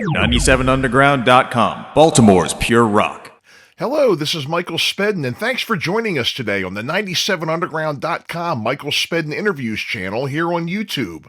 97underground.com, Baltimore's pure rock. Hello, this is Michael Spedden, and thanks for joining us today on the 97underground.com Michael Spedden Interviews channel here on YouTube.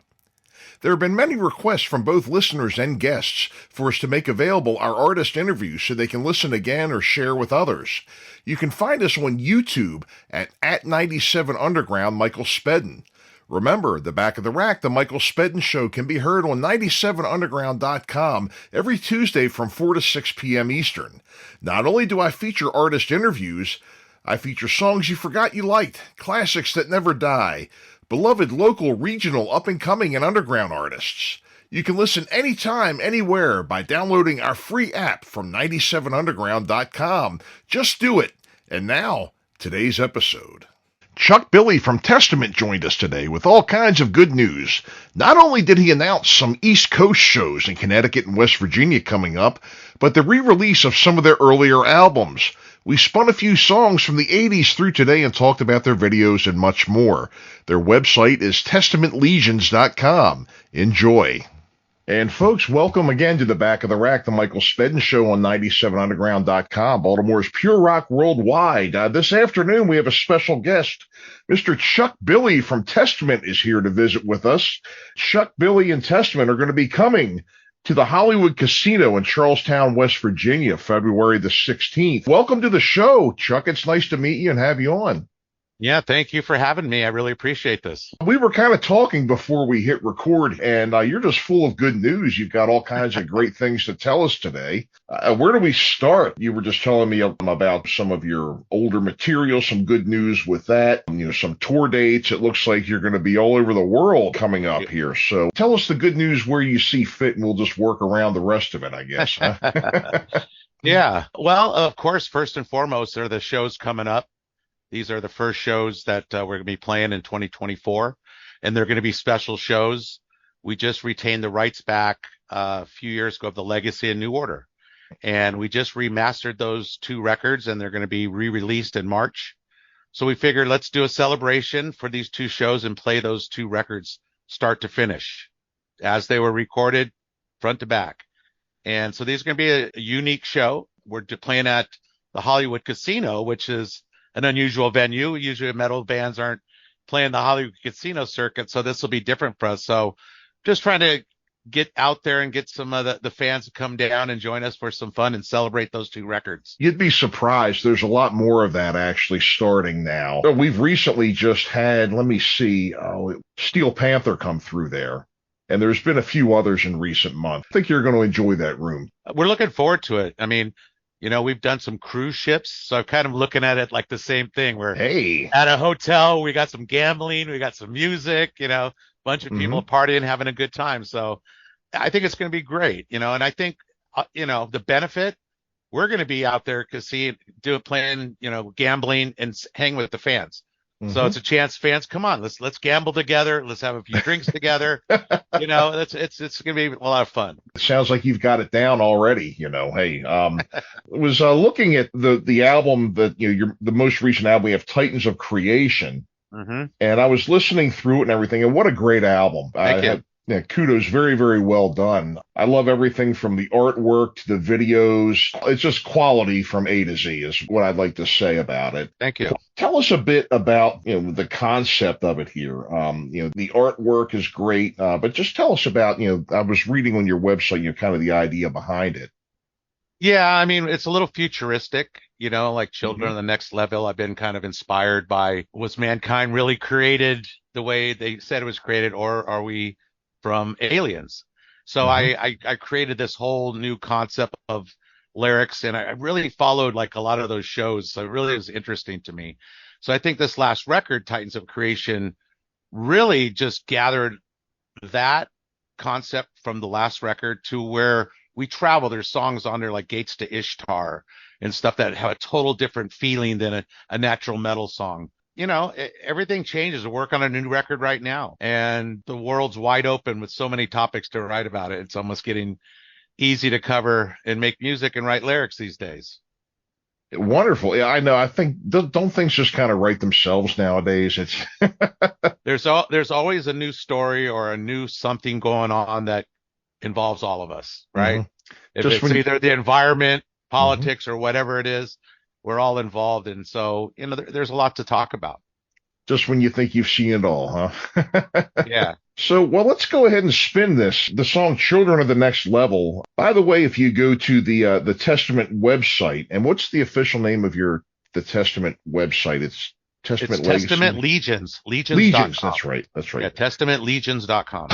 There have been many requests from both listeners and guests for us to make available our artist interviews so they can listen again or share with others. You can find us on YouTube at 97underground Michael Spedden. Remember, the Back of the Rack, the Michael Spedden Show, can be heard on 97underground.com every Tuesday from 4 to 6 p.m. Eastern. Not only do I feature artist interviews, I feature songs you forgot you liked, classics that never die, beloved local, regional, up-and-coming, and underground artists. You can listen anytime, anywhere by downloading our free app from 97underground.com. Just do it. And now, today's episode. Chuck Billy from Testament joined us today with all kinds of good news. Not only did he announce some East Coast shows in Connecticut and West Virginia coming up, but the re-release of some of their earlier albums. We spun a few songs from the 80s through today and talked about their videos and much more. Their website is testamentlegions.com. Enjoy. And folks, welcome again to the Back of the Rack, the Michael Spedden Show on 97underground.com, Baltimore's pure rock worldwide. This afternoon, we have a special guest. Mr. Chuck Billy from Testament is here to visit with us. Chuck Billy and Testament are going to be coming to the Hollywood Casino in Charlestown, West Virginia, February the 16th. Welcome to the show, Chuck. It's nice to meet you and have you on. Yeah, thank you for having me. I really appreciate this. We were kind of talking before we hit record, and you're just full of good news. You've got all kinds of great things to tell us today. Where do we start? You were just telling me about some of your older material, some good news with that, some tour dates. It looks like you're going to be all over the world coming up here. So tell us the good news where you see fit, and we'll just work around the rest of it, I guess. Huh? Yeah. Well, of course, first and foremost, there are the shows coming up. These are the first shows that we're going to be playing in 2024, and they're going to be special shows. We just retained the rights back a few years ago of the Legacy and New Order, and we just remastered those two records, and they're going to be re-released in March. So we figured let's do a celebration for these two shows and play those two records start to finish as they were recorded front to back. And so these are going to be a unique show. We're playing at the Hollywood Casino, which is an unusual venue. Usually metal bands aren't playing the Hollywood Casino circuit, so this will be different for us. So just trying to get out there and get some of the fans to come down and join us for some fun and celebrate those two records. You'd be surprised. There's a lot more of that actually starting now. We've recently just had, Steel Panther come through there. And there's been a few others in recent months. I think you're going to enjoy that room. We're looking forward to it. I mean, we've done some cruise ships, so I'm kind of looking at it like the same thing. We're at a hotel, we got some gambling, we got some music, bunch of people partying, having a good time. So I think it's going to be great, and I think, the benefit, we're going to be out there playing, gambling and hang with the fans. So it's a chance, fans, come on, let's gamble together. Let's have a few drinks together. It's going to be a lot of fun. It sounds like you've got it down already. Hey, I was looking at the album that, the most recent album, we have Titans of Creation. And I was listening through it and everything, and what a great album. Thank you. Yeah, kudos, very, very well done. I love everything from the artwork to the videos. It's just quality from A to Z is what I'd like to say about it. Thank you. Tell us a bit about the concept of it here. The artwork is great, but just tell us about, I was reading on your website, kind of the idea behind it. Yeah, I mean, it's a little futuristic, like Children of the Next Level. I've been kind of inspired by, was mankind really created the way they said it was created, or are we from aliens? So I created this whole new concept of lyrics, and I really followed like a lot of those shows. So it really was interesting to me. So I think this last record, Titans of Creation, really just gathered that concept from the last record to where we travel. There's songs on there like Gates to Ishtar and stuff that have a total different feeling than a natural metal song. Everything changes. I work on a new record right now, and the world's wide open with so many topics to write about it. It's almost getting easy to cover and make music and write lyrics these days. Wonderful. Yeah, I know. I think, don't things just kind of write themselves nowadays? It's there's always a new story or a new something going on that involves all of us, right? If Just it's when you- either the environment, politics, or whatever it is, we're all involved. And so, there's a lot to talk about. Just when you think you've seen it all, huh? Yeah. So, well, let's go ahead and spin this. The song "Children of the Next Level." By the way, if you go to the Testament website, and what's the official name of the Testament website? It's Testament It's Legacy. Testament Legions. Legions. That's right. That's right. Yeah, testamentlegions.com.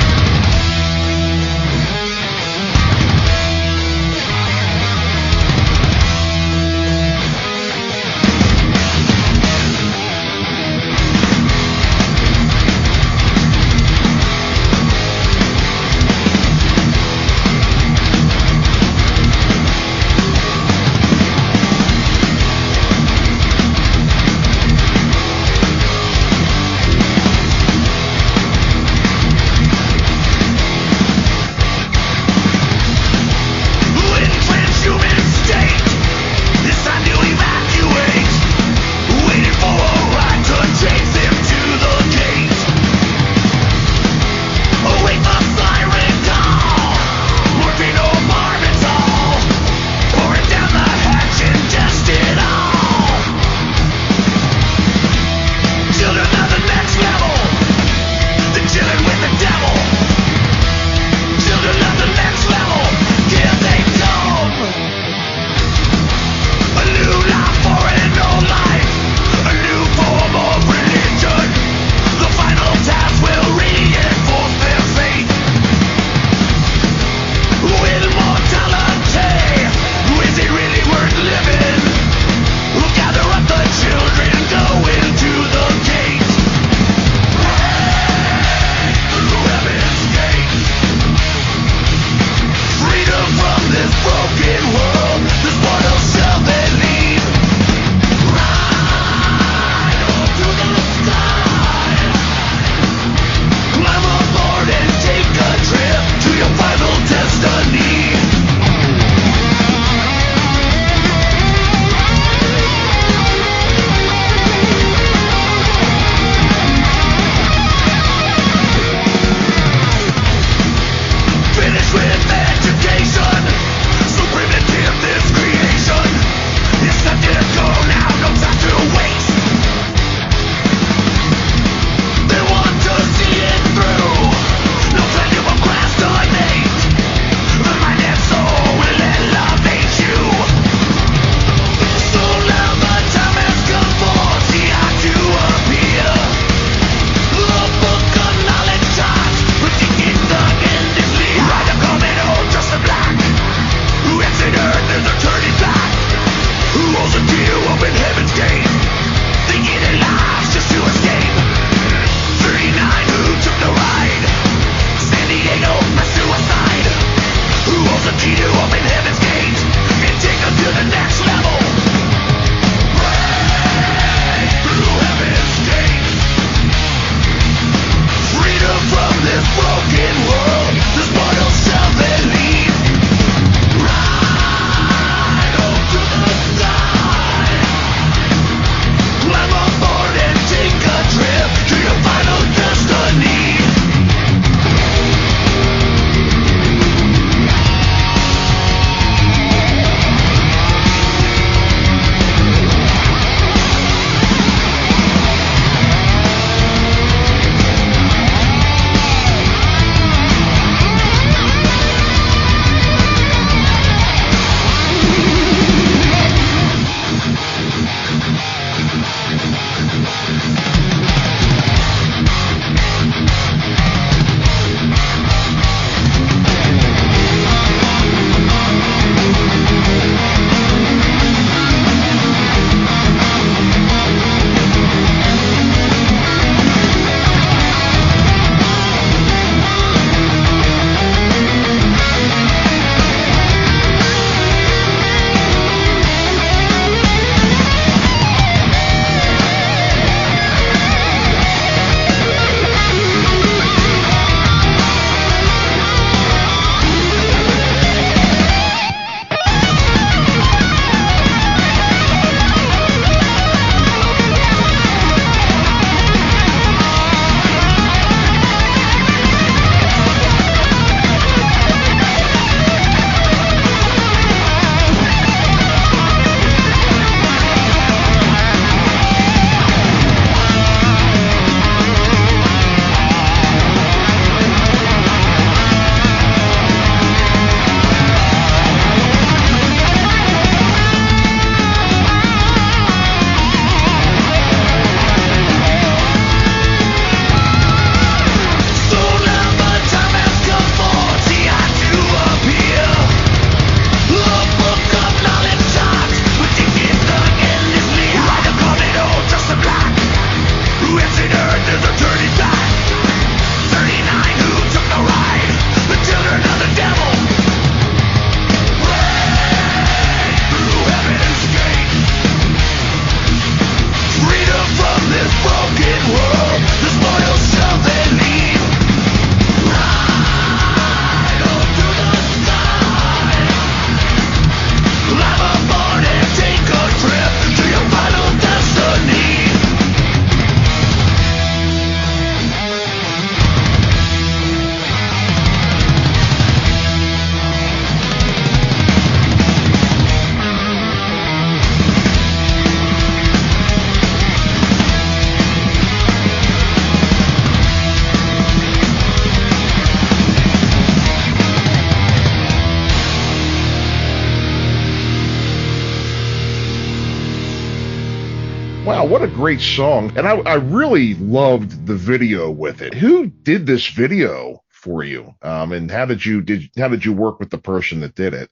what a great song. And I really loved the video with it. Who did this video for you? And how did you work with the person that did it?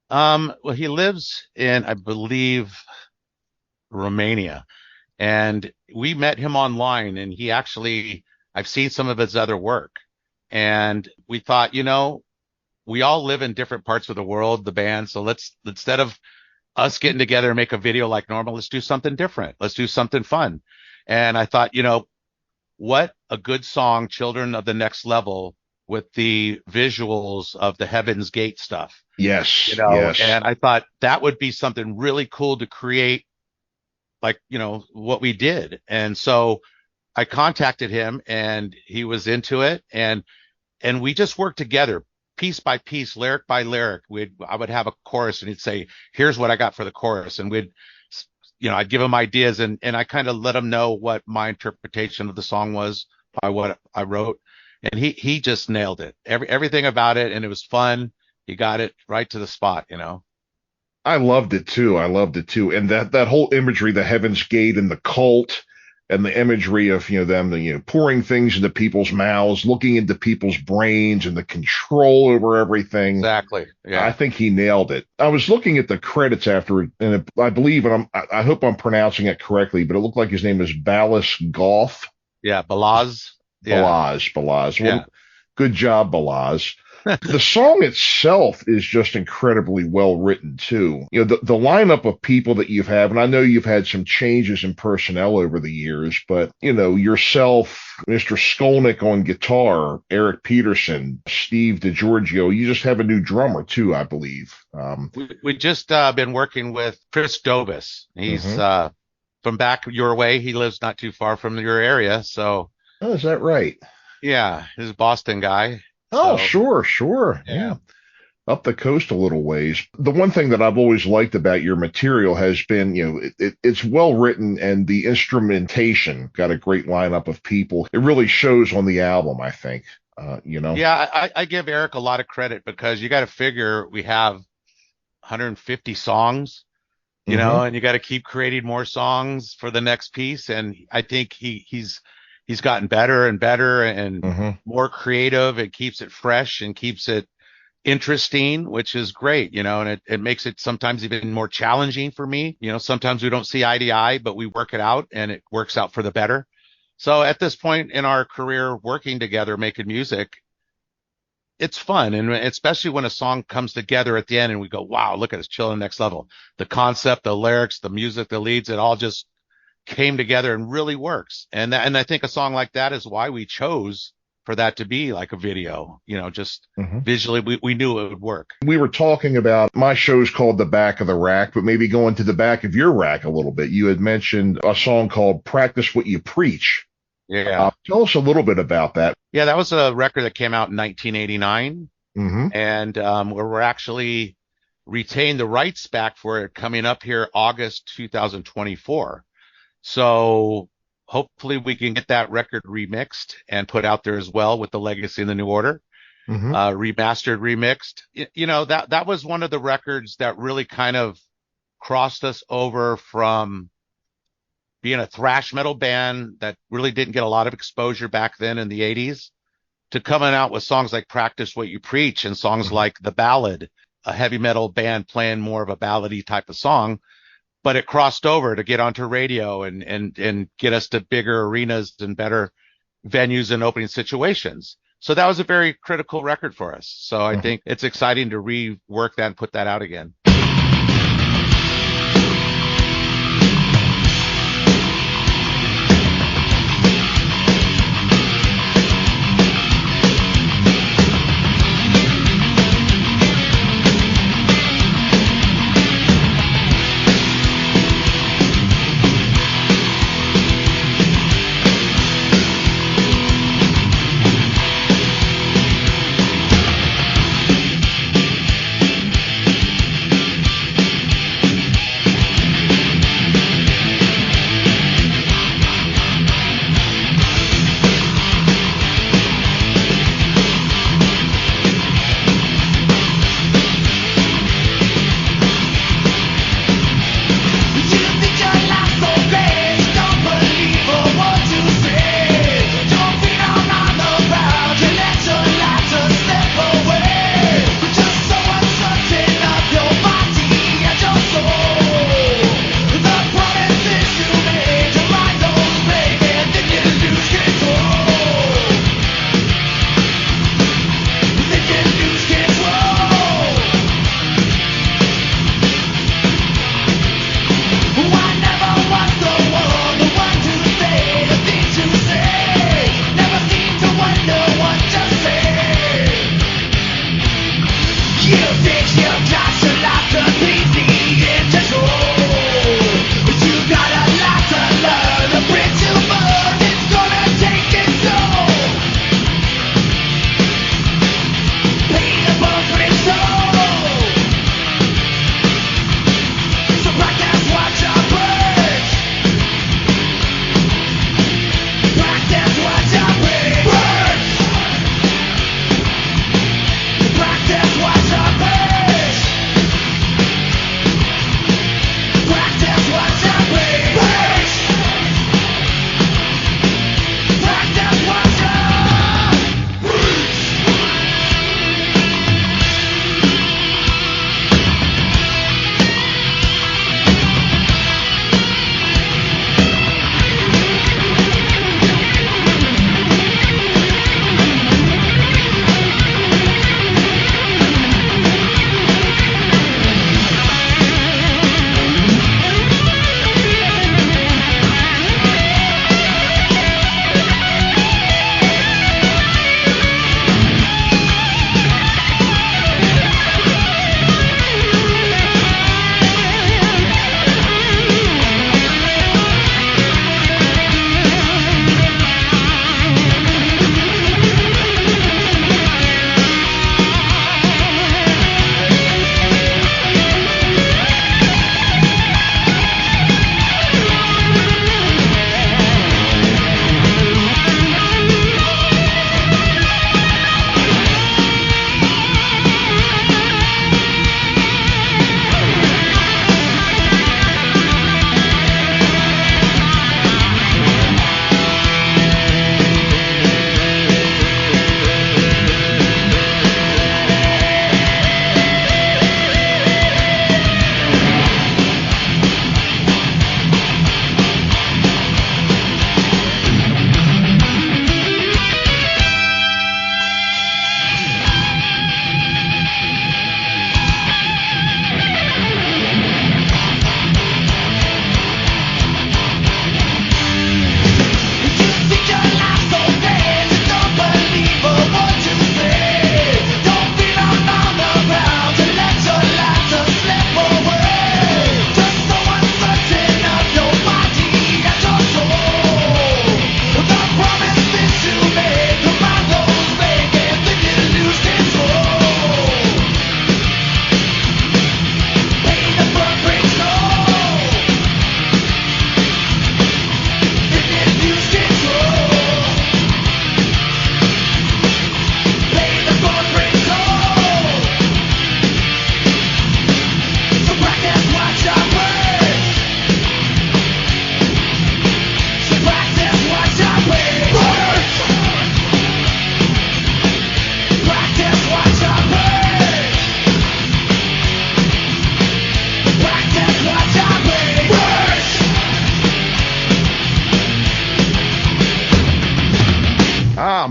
Well, he lives in, I believe, Romania, and we met him online, and I've seen some of his other work, and we thought, we all live in different parts of the world, the band. So instead of us getting together and make a video like normal, let's do something different. Let's do something fun. And I thought, what a good song, Children of the Next Level, with the visuals of the Heaven's Gate stuff. Yes. Yes. And I thought that would be something really cool to create, like, what we did. And so I contacted him, and he was into it. And we just worked together piece by piece, lyric by lyric. I would have a chorus, and he'd say, here's what I got for the chorus. And I'd give him ideas, and I kind of let him know what my interpretation of the song was by what I wrote. And he just nailed it. Everything about it. And it was fun. He got it right to the spot, I loved it too. And that whole imagery, the Heaven's Gate and the cult, and the imagery of, them, pouring things into people's mouths, looking into people's brains, and the control over everything. Exactly. Yeah. I think he nailed it. I was looking at the credits after, and I believe, and I hope I'm pronouncing it correctly, but it looked like his name is Balazs Goff. Yeah. Balazs. Yeah. Balazs. Well, Yeah. Good job, Balazs. The song itself is just incredibly well written too. The lineup of people that you've had, and I know you've had some changes in personnel over the years, but yourself, Mr. Skolnick on guitar, Eric Peterson, Steve DiGiorgio, you just have a new drummer too, I believe. We just been working with Chris Dobis. He's from back your way. He lives not too far from your area. So, oh, is that right? Yeah, he's a Boston guy. Oh, So, sure. yeah. Up the coast a little ways. The one thing that I've always liked about your material has been, it's well written, and the instrumentation got a great lineup of people. It really shows on the album, I think. Yeah, I give Eric a lot of credit, because you got to figure we have 150 songs, and you got to keep creating more songs for the next piece. And I think he's gotten better and better, and more creative, and keeps it fresh and keeps it interesting, which is great, and it makes it sometimes even more challenging for me. Sometimes we don't see eye to eye, but we work it out, and it works out for the better. So at this point in our career, working together, making music, it's fun. And especially when a song comes together at the end and we go, wow, look at this, Children Next Level. The concept, the lyrics, the music, the leads, it all just came together and really works. And I think a song like that is why we chose for that to be like a video, just visually, we knew it would work. We were talking about, my show's called The Back of the Rack, but maybe going to the back of your rack a little bit. You had mentioned a song called Practice What You Preach. Yeah. Tell us a little bit about that. Yeah, that was a record that came out in 1989. And we're actually retained the rights back for it coming up here August 2024. So hopefully we can get that record remixed and put out there as well, with the Legacy in the New Order, remastered, remixed. That was one of the records that really kind of crossed us over from being a thrash metal band that really didn't get a lot of exposure back then in the 80s to coming out with songs like Practice What You Preach, and songs like The Ballad, a heavy metal band playing more of a ballady type of song. But it crossed over to get onto radio and get us to bigger arenas and better venues and opening situations. So that was a very critical record for us. So I think it's exciting to rework that and put that out again.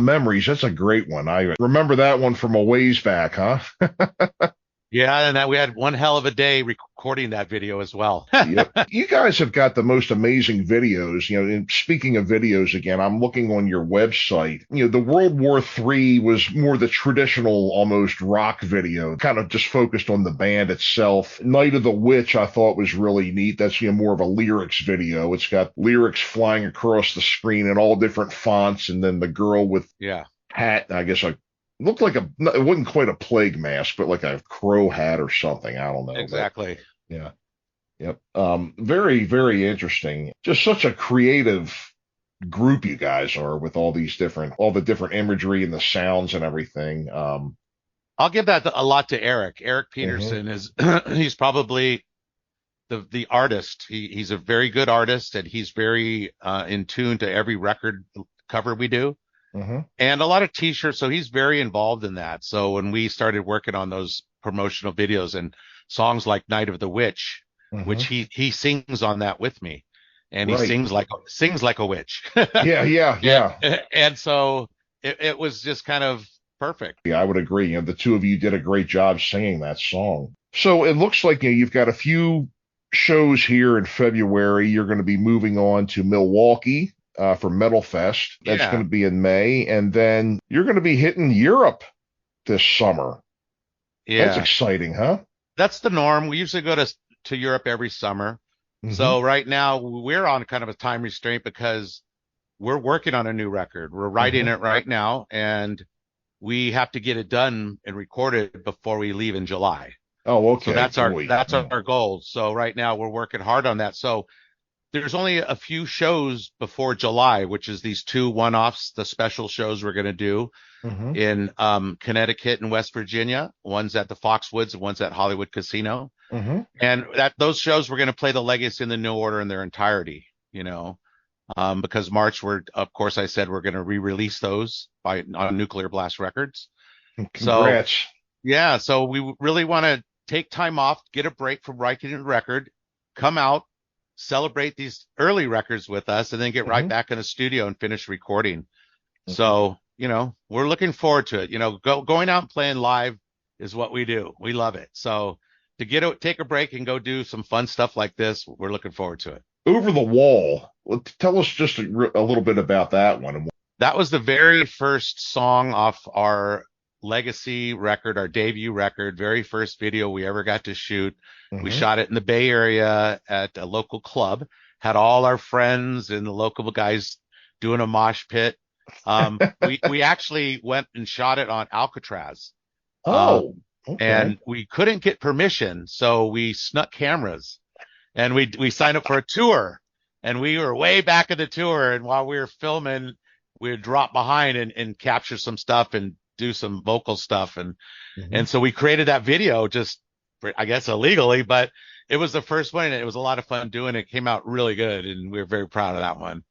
Memories, that's a great one. I remember that one from a ways back, huh? Yeah, and that we had one hell of a day recording that video as well. Yep. You guys have got the most amazing videos. And speaking of videos again, I'm looking on your website. The World War III was more the traditional, almost rock video, kind of just focused on the band itself. Night of the Witch, I thought was really neat. That's, more of a lyrics video. It's got lyrics flying across the screen in all different fonts, and then the girl with Yeah. hat, I guess looked like it wasn't quite a plague mask, but like a crow hat or something. I don't know. Exactly. But, yeah. Yep. Very, very interesting. Just such a creative group you guys are with all the different imagery and the sounds and everything. I'll give that a lot to Eric. Eric Mm-hmm. Peterson is he's probably the artist. He's a very good artist, and he's very in tune to every record cover we do. Mm-hmm. And a lot of t-shirts. So he's very involved in that. So when we started working on those promotional videos and songs like Night of the Witch, Mm-hmm. which he sings on that with me, and he Right. sings like a witch. Yeah. And so it was just kind of perfect. Yeah, I would agree. The two of you did a great job singing that song. So it looks like you've got a few shows here in February. You're going to be moving on to Milwaukee for Metal Fest. That's Yeah. going to be in May, and then you're going to be hitting Europe this summer. Yeah. That's exciting, huh? That's the norm. We usually go to Europe every summer. Mhm. So right now we're on kind of a time restraint because we're working on a new record. We're writing it right now, and we have to get it done and recorded before we leave in July. Oh, okay. So that's Boy. our goal. So right now we're working hard on that. So there's only a few shows before July, which is these two one-offs, the special shows we're going to do Mhm. in Connecticut and West Virginia. One's at the Foxwoods, and one's at Hollywood Casino. Mhm. And those shows we're going to play the Legacy and the New Order in their entirety, because March of course I said we're going to re-release those on Nuclear Blast Records. Congrats. So yeah, so we really want to take time off, get a break from writing a record, come out, celebrate these early records with us, and then get right back in the studio and finish recording. So, we're looking forward to it. Going out and playing live is what we do. We love it. So to take a break and go do some fun stuff like this, we're looking forward to it. Over the Wall. Tell us just a little bit about that one. That was the very first song off our Legacy record, our debut record, very first video we ever got to shoot. We shot it in the Bay Area at a local club, had all our friends and the local guys doing a mosh pit. We actually went and shot it on Alcatraz. Oh, okay. And we couldn't get permission, so we snuck cameras, and we signed up for a tour, and we were way back in the tour, and while we were filming, we would drop behind and capture some stuff and do some vocal stuff, and so we created that video just, I guess, illegally, but it was the first one, and it was a lot of fun doing it. It came out really good, and we were very proud of that one.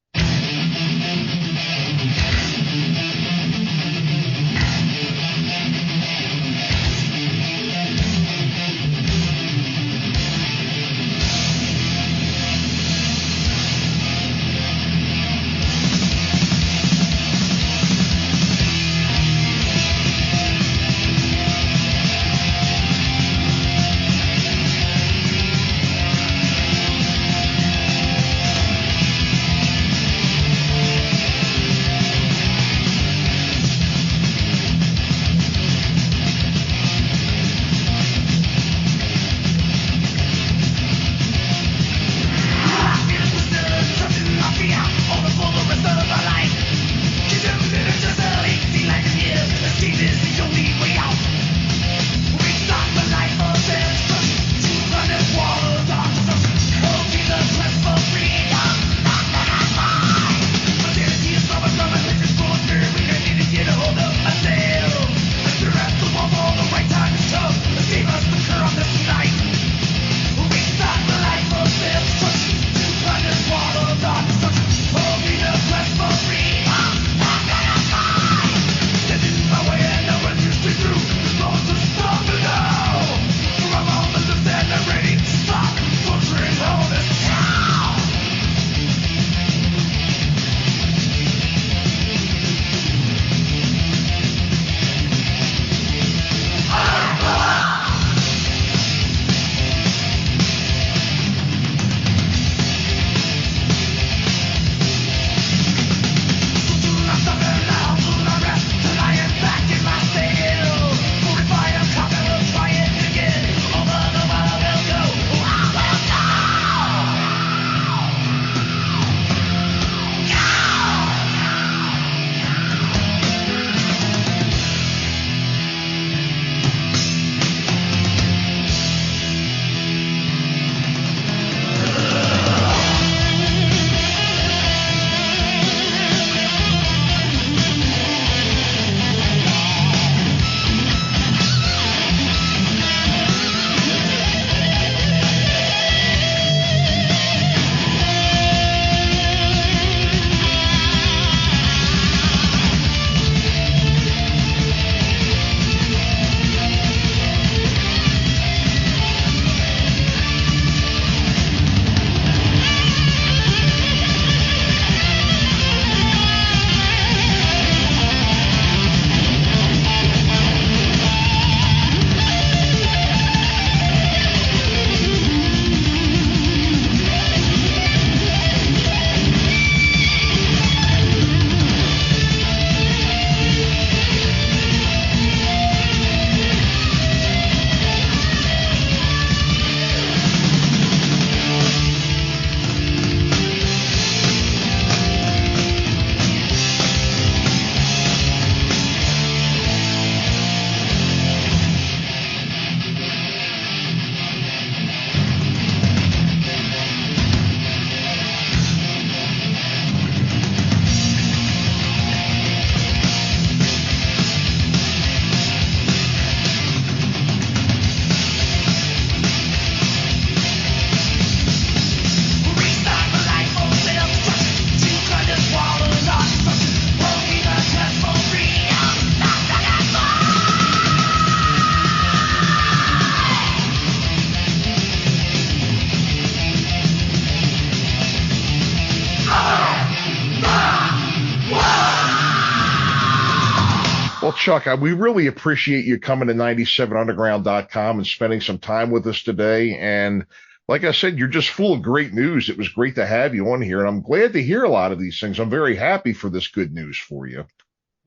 Chuck, we really appreciate you coming to 97underground.com and spending some time with us today. And like I said, you're just full of great news. It was great to have you on here, and I'm glad to hear a lot of these things. I'm very happy for this good news for you.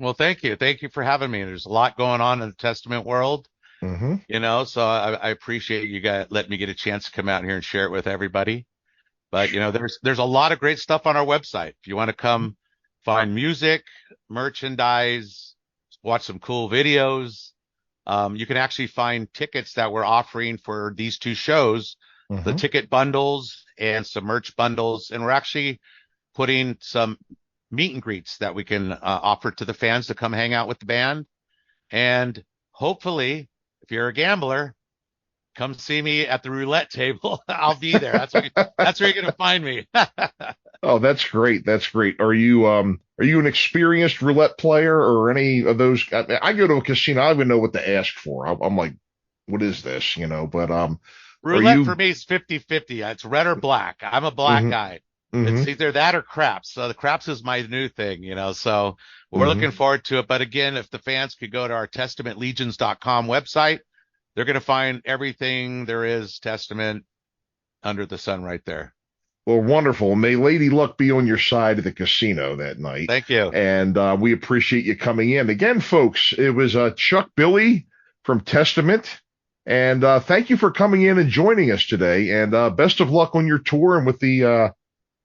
Well, thank you. Thank you for having me. There's a lot going on in the Testament world, so I appreciate you guys letting me get a chance to come out here and share it with everybody. But, there's a lot of great stuff on our website. If you want to come find music, merchandise, watch some cool videos, you can actually find tickets that we're offering for these two shows, the ticket bundles and some merch bundles. And we're actually putting some meet and greets that we can offer to the fans to come hang out with the band. And hopefully, if you're a gambler, come see me at the roulette table. I'll be there. That's where you're going to find me. Oh, that's great. That's great. Are you an experienced roulette player or any of those? I go to a casino, I don't even know what to ask for. I'm like, what is this? But roulette for me is 50-50. It's red or black. I'm a black guy. It's either that or craps. So the craps is my new thing, so we're looking forward to it. But again, if the fans could go to our testamentlegions.com website, they're going to find everything there is Testament under the sun right there. Well, wonderful. May Lady Luck be on your side at the casino that night. Thank you. And we appreciate you coming in. Again, folks, it was Chuck Billy from Testament. And thank you for coming in and joining us today. And best of luck on your tour and with the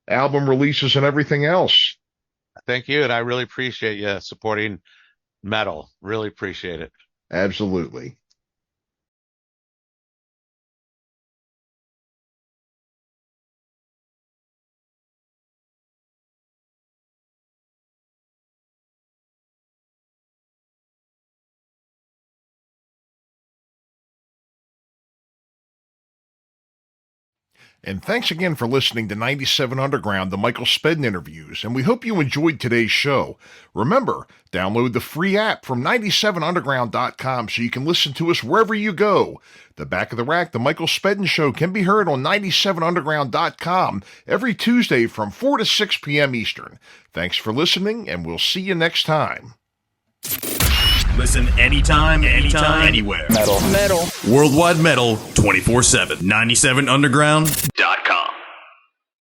album releases and everything else. Thank you. And I really appreciate you supporting metal. Really appreciate it. Absolutely. And thanks again for listening to 97 Underground, the Michael Spedden interviews, and we hope you enjoyed today's show. Remember, download the free app from 97underground.com so you can listen to us wherever you go. The Back of the Rack, the Michael Spedden Show, can be heard on 97underground.com every Tuesday from 4 to 6 p.m. Eastern. Thanks for listening, and we'll see you next time. Listen anytime, anywhere. Metal. Worldwide metal 24/7. 97underground.com.